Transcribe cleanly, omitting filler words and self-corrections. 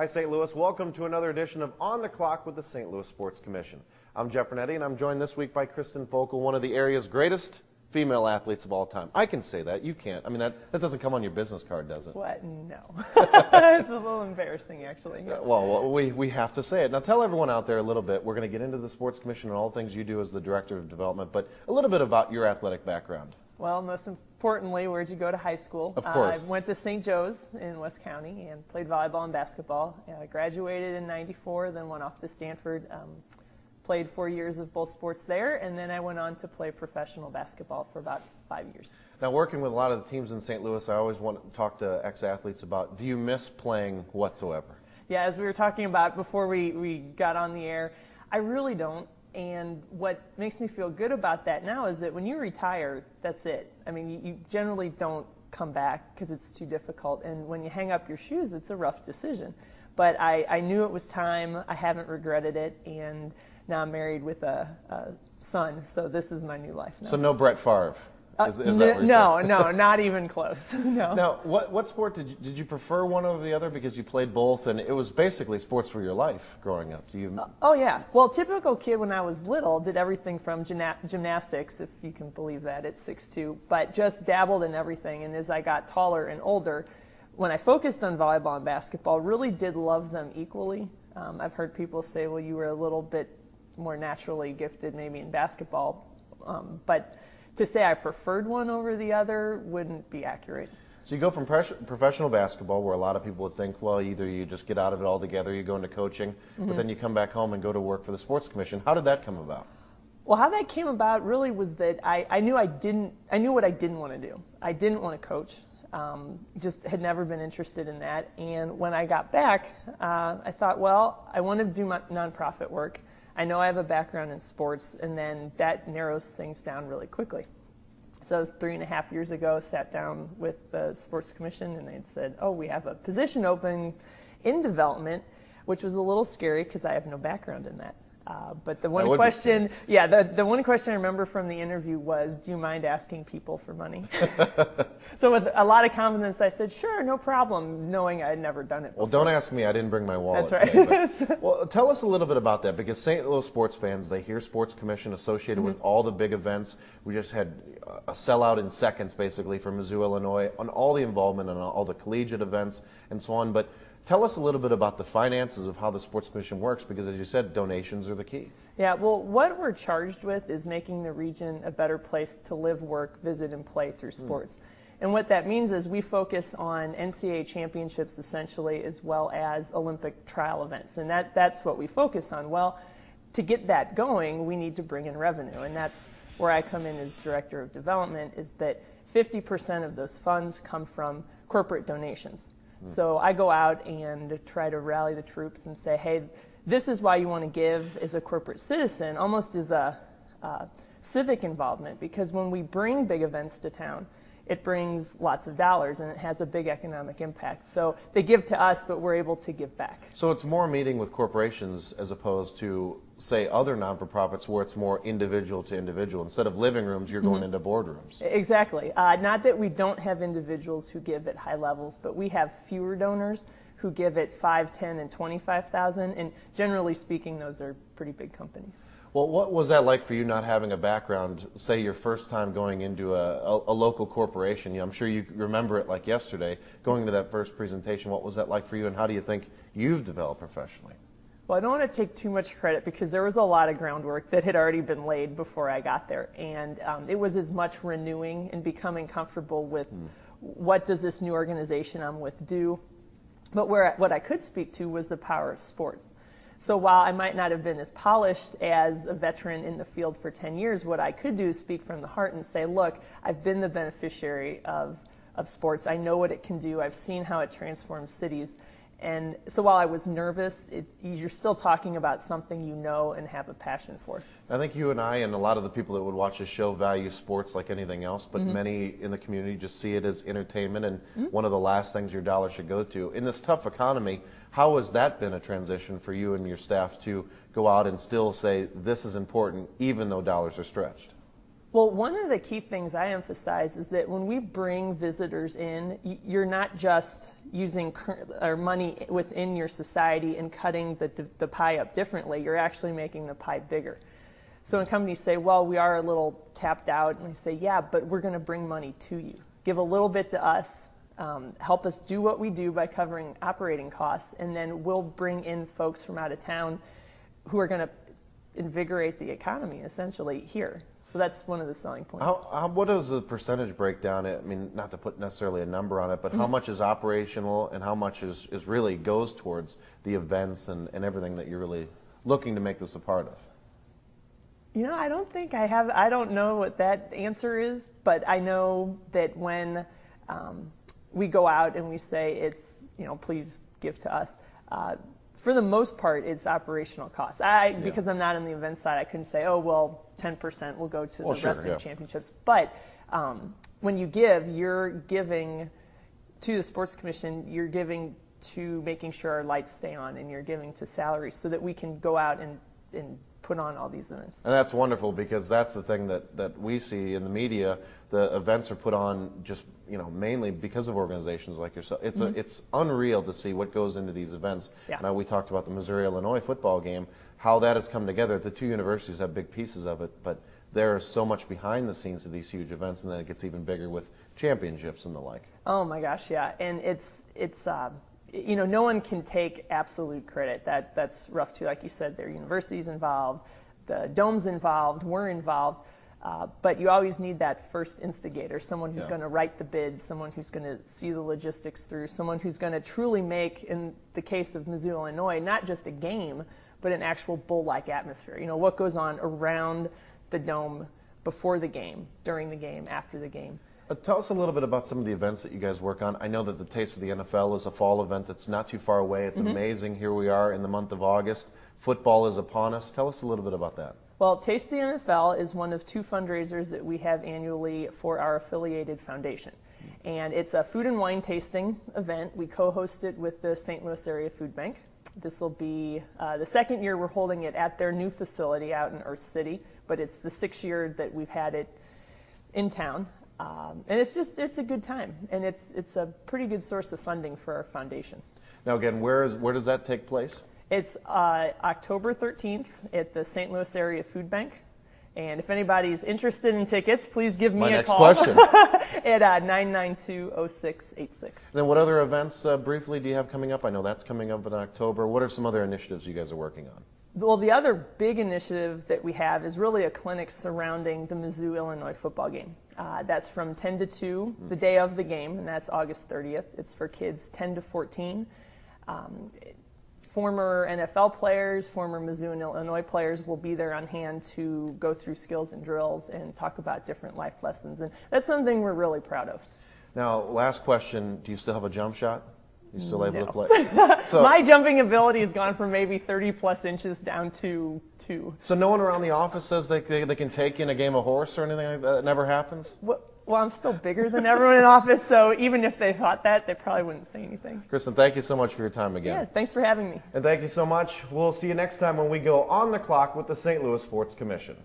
Hi, St. Louis. Welcome to another edition of On the Clock with the St. Louis Sports Commission. I'm Jeff Renetti, and I'm joined this week by Kristen Fokel, one of the area's greatest female athletes of all time. I can say that. You can't. I mean, that doesn't come on your business card, does it? What? No. It's a little embarrassing, actually. Well, we have to say it. Now, tell everyone out there a little bit. We're going to get into the Sports Commission and all things you do as the Director of Development, but a little bit about your athletic background. Well, most importantly, where'd you go to high school? Of course. I went to St. Joe's in West County and played volleyball and basketball. Graduated in '94, then went off to Stanford. Played 4 years of both sports there, and then I went on to play professional basketball for about 5 years. Now, working with a lot of the teams in St. Louis, I always want to talk to ex-athletes about, do you miss playing whatsoever? Yeah, as we were talking about before we got on the air, I really don't. And what makes me feel good about that now is that when you retire, that's it. I mean, you generally don't come back because it's too difficult. And when you hang up your shoes, it's a rough decision. But I knew it was time. I haven't regretted it. And now I'm married with a son, so this is my new life now. So no Brett Favre? Is that what you're no, saying? no, not even close. No. Now, what sport did you prefer one over the other because you played both, and it was basically sports were your life growing up? Do you? Oh yeah. Well, typical kid when I was little did everything from gymnastics, if you can believe that, at 6'2", but just dabbled in everything. And as I got taller and older, when I focused on volleyball and basketball, really did love them equally. I've heard people say, well, you were a little bit more naturally gifted maybe in basketball, but to say I preferred one over the other wouldn't be accurate. So you go from professional basketball, where a lot of people would think, well, either you just get out of it altogether, you go into coaching, but then you come back home and go to work for the Sports Commission. How did that come about? Well, how that came about really was that I knew what I didn't want to do. I didn't want to coach. Just had never been interested in that. And when I got back, I thought, well, I want to do my nonprofit work. I know I have a background in sports, and then that narrows things down really quickly. So 3.5 years ago, sat down with the Sports Commission, and they'd said, oh, we have a position open in development, which was a little scary because I have no background in that. But the one question, the one question I remember from the interview was, do you mind asking people for money? So with a lot of confidence, I said, sure, no problem, knowing I had never done it before. Well, don't ask me. I didn't bring my wallet That's right. today. Well, tell us a little bit about that, because St. Louis sports fans, they hear Sports Commission associated with all the big events. We just had a sellout in seconds, basically, for Mizzou, Illinois, on all the involvement and all the collegiate events and so on. But tell us a little bit about the finances of how the Sports Commission works, because, as you said, donations are the key. Yeah, well, what we're charged with is making the region a better place to live, work, visit, and play through sports. And what that means is we focus on NCAA championships, essentially, as well as Olympic trial events. And that's what we focus on. Well, to get that going, we need to bring in revenue. And that's where I come in as Director of Development, is that 50% of those funds come from corporate donations. So I go out and try to rally the troops and say, hey, this is why you want to give as a corporate citizen, almost as a civic involvement, because when we bring big events to town, it brings lots of dollars and it has a big economic impact. So they give to us, but we're able to give back. So it's more meeting with corporations as opposed to, say, other non-for-profits where it's more individual to individual. Instead of living rooms, you're going into boardrooms. Exactly. Not that we don't have individuals who give at high levels, but we have fewer donors who give at 5, 10, and 25,000. And generally speaking, those are pretty big companies. Well, what was that like for you, not having a background, say your first time going into a local corporation? You know, I'm sure you remember it like yesterday, going to that first presentation. What was that like for you, and how do you think you've developed professionally? Well, I don't want to take too much credit because there was a lot of groundwork that had already been laid before I got there. And it was as much renewing and becoming comfortable with what does this new organization I'm with do. But what I could speak to was the power of sports. So while I might not have been as polished as a veteran in the field for 10 years, what I could do is speak from the heart and say, look, I've been the beneficiary of sports. I know what it can do. I've seen how it transforms cities. And so while I was nervous, you're still talking about something you know and have a passion for. I think you and I and a lot of the people that would watch this show value sports like anything else, but many in the community just see it as entertainment and one of the last things your dollar should go to. In this tough economy, how has that been a transition for you and your staff to go out and still say this is important even though dollars are stretched? Well, one of the key things I emphasize is that when we bring visitors in, you're not just using money within your society and cutting the pie up differently. You're actually making the pie bigger. So when companies say, well, we are a little tapped out, and we say, yeah, but we're going to bring money to you. Give a little bit to us, help us do what we do by covering operating costs, and then we'll bring in folks from out of town who are going to invigorate the economy, essentially, here. So that's one of the selling points. What is the percentage breakdown? I mean, not to put necessarily a number on it, but how much is operational and how much is really goes towards the events and everything that you're really looking to make this a part of? You know, I don't think I don't know what that answer is, but I know that when we go out and we say it's, please give to us, for the most part, it's operational costs. Because I'm not on the event side, I couldn't say, oh, well, 10% will go to the wrestling championships. But when you give, you're giving to the Sports Commission, you're giving to making sure our lights stay on, and you're giving to salaries so that we can go out and put on all these events. And that's wonderful, because that's the thing that we see in the media. The events are put on just mainly because of organizations like yourself. It's unreal to see what goes into these events. Yeah. Now, we talked about the Missouri-Illinois football game, how that has come together. The two universities have big pieces of it, but there is so much behind the scenes of these huge events, and then it gets even bigger with championships and the like. Oh my gosh, yeah, and it's no one can take absolute credit. That's rough too. Like you said, there are universities involved, the dome's involved, we're involved, but you always need that first instigator, someone who's going to write the bids, someone who's going to see the logistics through, someone who's going to truly make, in the case of Mizzou, Illinois, not just a game, but an actual bowl-like atmosphere. What goes on around the dome before the game, during the game, after the game. Tell us a little bit about some of the events that you guys work on. I know that the Taste of the NFL is a fall event that's not too far away. It's amazing. Here we are in the month of August. Football is upon us. Tell us a little bit about that. Well, Taste the NFL is one of two fundraisers that we have annually for our affiliated foundation. And it's a food and wine tasting event. We co-host it with the St. Louis Area Food Bank. This will be the second year we're holding it at their new facility out in Earth City, but it's the 6th year that we've had it in town. And it's a good time, and it's a pretty good source of funding for our foundation. Now again, where does that take place? It's October 13th at the St. Louis Area Food Bank. And if anybody's interested in tickets, please give me a call. My next question. At 992-0686. Then what other events, briefly, do you have coming up? I know that's coming up in October. What are some other initiatives you guys are working on? Well, the other big initiative that we have is really a clinic surrounding the Mizzou, Illinois football game. That's from 10 to 2, the day of the game, and that's August 30th. It's for kids 10 to 14. Former NFL players, former Mizzou and Illinois players will be there on hand to go through skills and drills and talk about different life lessons. And that's something we're really proud of. Now, last question, do you still have a jump shot? You still able to play? So, my jumping ability has gone from maybe 30-plus inches down to 2. So no one around the office says they can take you in a game of horse or anything like that? It never happens? Well, I'm still bigger than everyone in the office, so even if they thought that, they probably wouldn't say anything. Kristen, thank you so much for your time again. Yeah, thanks for having me. And thank you so much. We'll see you next time when we go on the clock with the St. Louis Sports Commission.